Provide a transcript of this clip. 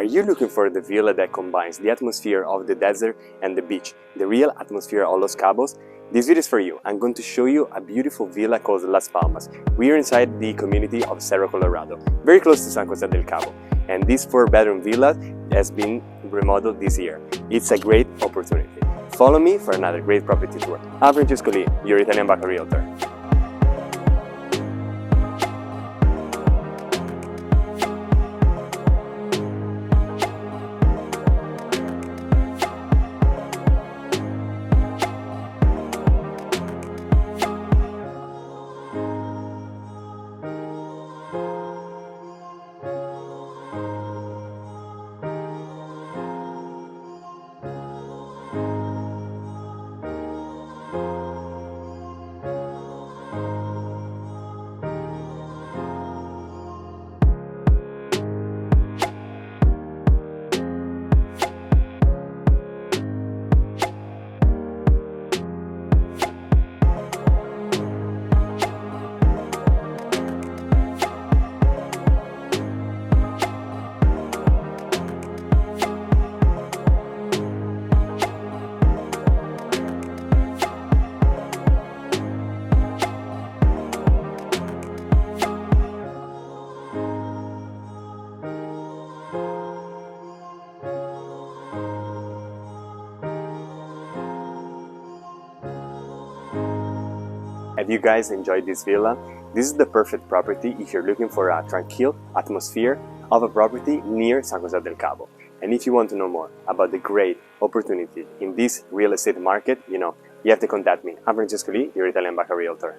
Are you looking for the villa that combines the atmosphere of the desert and the beach, the real atmosphere of Los Cabos? This video is for you. I'm going to show you a beautiful villa called Las Palmas. We are inside the community of Cerro Colorado, very close to San Jose del Cabo. And this 4-bedroom villa has been remodeled this year. It's a great opportunity. Follow me for another great property tour. I'm Francesco Lee, your Italian Baja realtor. Have you guys enjoyed this villa? This is the perfect property if you're looking for a tranquil atmosphere of a property near San Jose del Cabo. And if you want to know more about the great opportunity in this real estate market, you have to contact me. I'm Francesco Lee, your Italian Baja realtor.